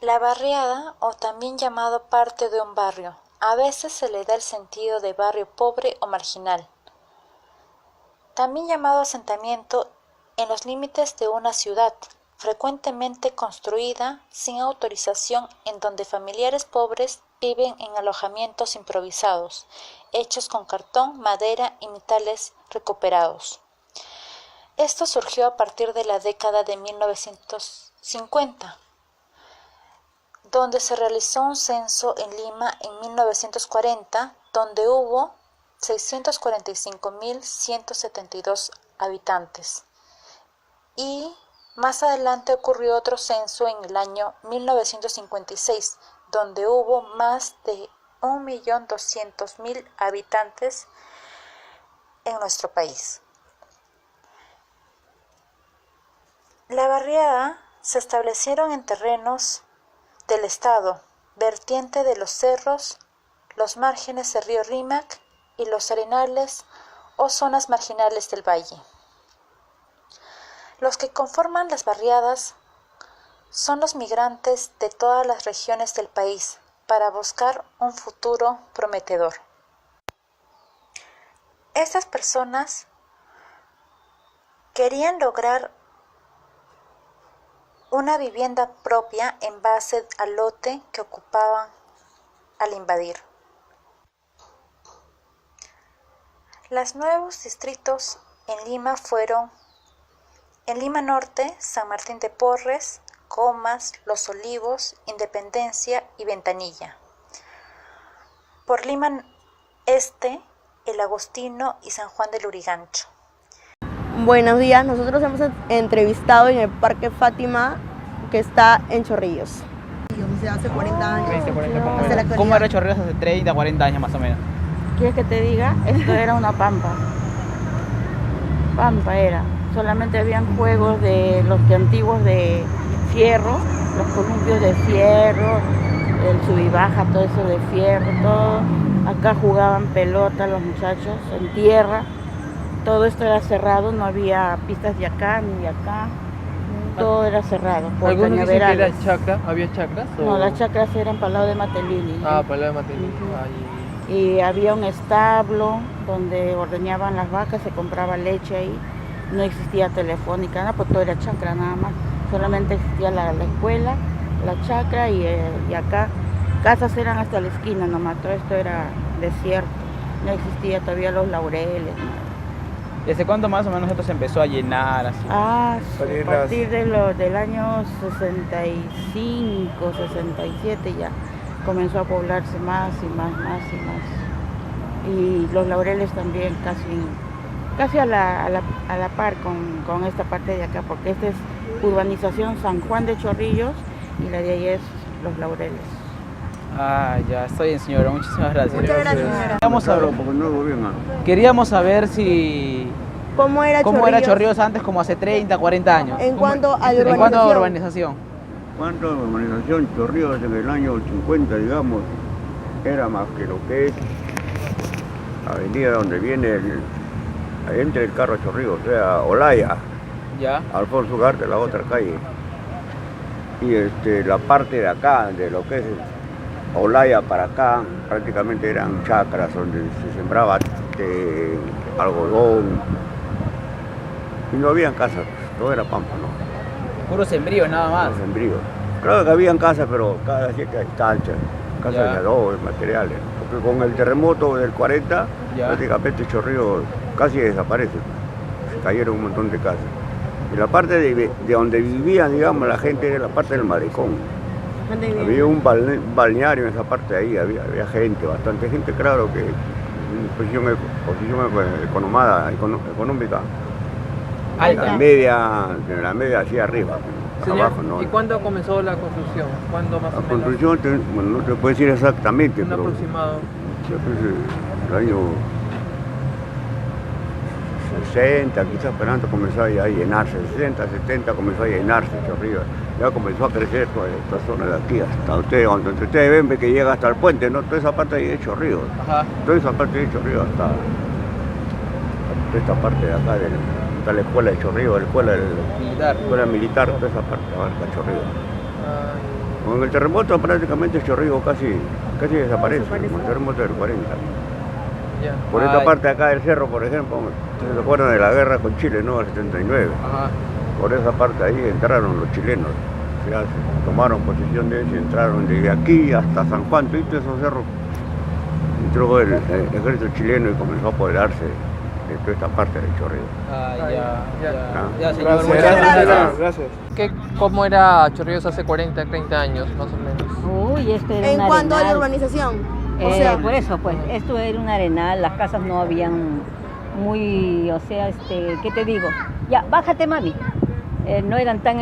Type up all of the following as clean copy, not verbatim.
La barriada, o también llamado parte de un barrio, a veces se le da el sentido de barrio pobre o marginal. También llamado asentamiento en los límites de una ciudad, frecuentemente construida sin autorización, en donde familiares pobres viven en alojamientos improvisados, hechos con cartón, madera y metales recuperados. Esto surgió a partir de la década de 1950, donde se realizó un censo en Lima en 1940, donde hubo 645.172 habitantes. Y más adelante ocurrió otro censo en el año 1956, donde hubo más de 1.200.000 habitantes en nuestro país. La barriada se establecieron en terrenos del Estado, vertiente de los cerros, los márgenes del río Rímac y los arenales o zonas marginales del valle. Los que conforman las barriadas son los migrantes de todas las regiones del país para buscar un futuro prometedor. Estas personas querían lograr una vivienda propia en base al lote que ocupaban al invadir. Los nuevos distritos en Lima fueron: en Lima Norte, San Martín de Porres, Comas, Los Olivos, Independencia y Ventanilla. Por Lima Este, El Agostino y San Juan del Lurigancho. Buenos días, nosotros hemos entrevistado en el Parque Fátima, que está en Chorrillos. Hace 40 años. ¿Cómo era Chorrillos hace 30, 40 años más o menos? ¿Quieres que te diga? Esto era una pampa. Pampa era. Solamente habían juegos de los que antiguos de fierro, los columpios de fierro, el sub y baja, todo eso de fierro, todo. Acá jugaban pelota los muchachos en tierra. Todo esto era cerrado, no había pistas de acá ni de acá. Todo era cerrado. ¿Algunos dicen que era chacra? ¿Había chacras? No, las chacras eran para el lado de Matelini. Ah, para el lado de Matelini. Y había un establo donde ordeñaban las vacas, se compraba leche ahí. No existía telefónica, nada, pues todo era chacra nada más. Solamente existía la escuela, la chacra y acá casas eran hasta la esquina nomás. Todo esto era desierto. No existía todavía los laureles. ¿Desde cuándo más o menos esto se empezó a llenar así? A partir del año 65, 67 ya comenzó a poblarse más y más. Y los laureles también casi a la par con esta parte de acá, porque esta es urbanización San Juan de Chorrillos y la de ahí es Los Laureles. Ah, ya, estoy bien, señora. Muchísimas gracias. Muchas gracias, señora. Queríamos saber si... ¿Cómo era Chorrillos antes, como hace 30, 40 años? En cuanto a urbanización. En cuanto a urbanización. Cuanto a urbanización, Chorrillos en el año 50, digamos, era más que lo que es la avenida donde viene ahí entra el carro Chorrillos, o sea, Olaya, Ya. Alfonso Ugarte, la otra calle. Y la parte de acá, de lo que es Olaya para acá, prácticamente eran chacras donde se sembraba algodón. Y no habían casas, todo era pampa, ¿no? Puro sembrío, nada más. Puro sembrío. Claro que habían casas, pero cada cierta distancia, casas de adobo, de materiales. Porque con el terremoto del 40, prácticamente Chorrillos casi desaparece. Se cayeron un montón de casas. Y la parte de donde vivían, digamos, la gente era la parte del malecón. Había un balneario en esa parte ahí, había gente, bastante gente, claro que en posición económica. La media hacia arriba, Señor, abajo, ¿no? ¿Y cuándo comenzó la construcción? ¿Cuándo más o menos? La construcción, bueno, no te puedo decir exactamente, Un pero aproximado. el año 60, quizás, pero antes comenzó a llenarse, 60, 70 comenzó a llenarse Chorrillos. Ya comenzó a crecer toda esta zona de aquí, hasta cuando ustedes ven que llega hasta el puente, ¿no? Toda esa parte ahí de Chorrillos. Ajá. Toda esa parte de Chorrillos hasta esta parte de acá, está la escuela de Chorrillos, la escuela militar, toda esa parte abarca Chorrillos. Con el terremoto prácticamente Chorrillos casi desaparece, con el terremoto del 40. Ya. Por esta parte acá del cerro, por ejemplo, ustedes se acuerdan de la guerra con Chile, ¿no? El 79. Ajá. Por esa parte ahí entraron los chilenos. Ya tomaron posesión de eso y entraron desde aquí hasta San Juan, todos esos cerros. Entró el ejército chileno y comenzó a apoderarse de toda esta parte del Chorrillos. Ya, señor. Gracias. Muchas Gracias. ¿Cómo era Chorrillos hace 40, 30 años, más o menos? Uy, esto era En un cuanto a la arenal. urbanización, o sea, Por eso, pues, esto era un arenal, las casas no habían muy, o sea, ¿qué te digo? Ya, bájate, mami. No eran tan,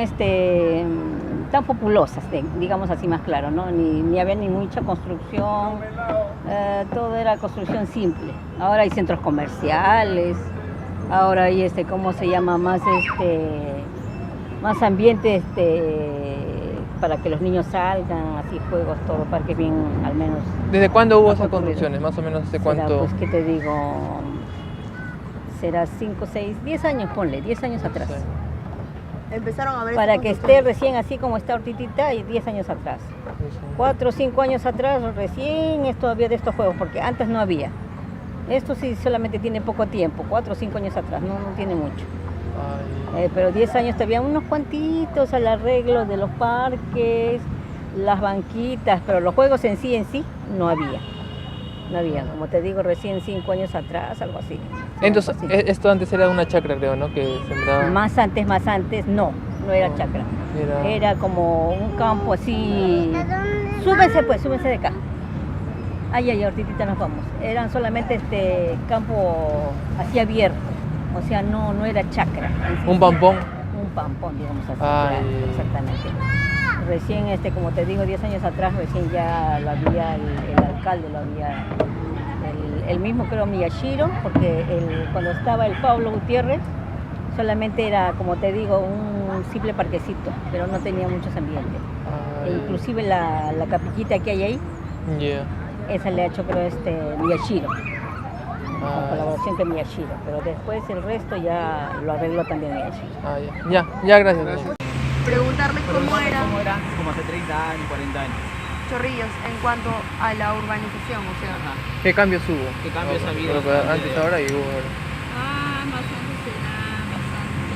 tan populosas, digamos así más claro, ¿no? Ni había ni mucha construcción, todo era construcción simple. Ahora hay centros comerciales, ahora hay, ¿cómo se llama? Más ambiente, para que los niños salgan, así juegos, todo, parques bien, al menos. ¿Desde cuándo hubo más esas concurridos. construcciones? Más o menos hace Será, cuánto. pues, ¿qué te digo? Será 5, 6, 10 años, ponle, 10 años atrás. Sí. empezaron a ver Para esa que esté construcción. recién así como está ahorita, y 10 años atrás. Sí, sí. 4 o 5 años atrás, recién esto había de estos juegos, porque antes no había. Esto sí solamente tiene poco tiempo, 4 o 5 años atrás, no tiene mucho. Ay, Pero 10 años todavía unos cuantitos al arreglo de los parques, las banquitas, pero los juegos en sí no había. No había, como te digo, recién 5 años atrás, algo así. entonces, Algo así. esto antes era una chacra, creo, ¿no? Que sembraba. Más antes, no era No. chacra. Era- Era como un campo así. Súbense de acá. Ay, ahorita nos vamos. Eran solamente campo así abierto. O sea, no era chacra. Un pampón. Un pampón, digamos así. Ay. Claro, exactamente. Recién, como te digo, 10 años atrás, recién ya lo había el alcalde, lo había el mismo, creo, Miyashiro, porque cuando estaba el Pablo Gutiérrez, solamente era, como te digo, un simple parquecito, pero no tenía muchos ambientes. E Ay, inclusive la capillita que hay ahí, ya. esa le ha hecho, creo, Miyashiro, con Ay, colaboración con Miyashiro, pero después el resto ya lo arregló también Miyashiro. ya, gracias. Gracias. Preguntarle cómo era ¿Cómo era? Como hace 30 años, 40 años. Chorrillos en cuanto a la urbanización, o sea. ¿Qué cambios hubo? ¿Qué cambios ha habido? Antes, ahora y hubo ahora. Más antes era bastante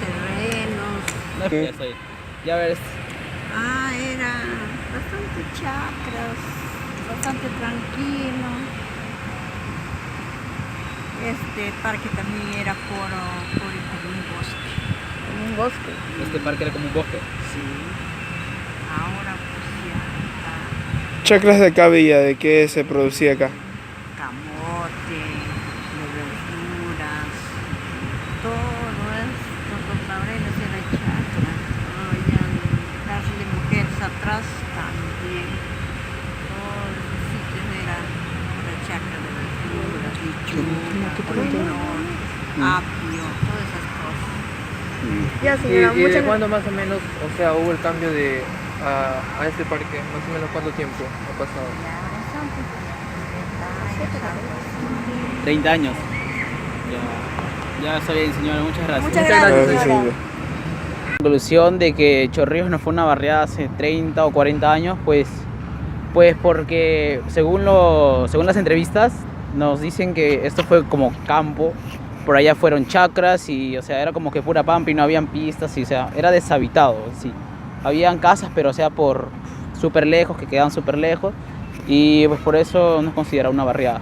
terrenos. No es que ya estoy. Ya ves. Era bastante chacras, bastante tranquilo. Este parque también era por un bosque. Un bosque. Este parque era como un bosque. Sí. Ahora pues ya está Chacras de cabilla, ¿de qué se producía acá? camote, de verduras, todo esto, los laureles era chacra. Habían casas de mujeres atrás también. Todos los sitios era chacra de verduras, lechuga, apio, todas esas cosas. Ya, ¿Y señora, de muchas cuándo más o menos, o sea, hubo el cambio a este parque? Más o menos ¿cuánto tiempo ha pasado? Ya bastante. 30 años. Ya está bien, señora. Muchas gracias. Muchas Muchas gracias, gracias, señora. Conclusión de que Chorrillos no fue una barriada hace 30 o 40 años, pues porque según las entrevistas nos dicen que esto fue como campo, por allá fueron chacras y, o sea, era como que pura pampa y no habían pistas y, o sea, era deshabitado, sí. Habían casas, pero, o sea, por súper lejos, que quedaban súper lejos y pues por eso no es considerado una barriada.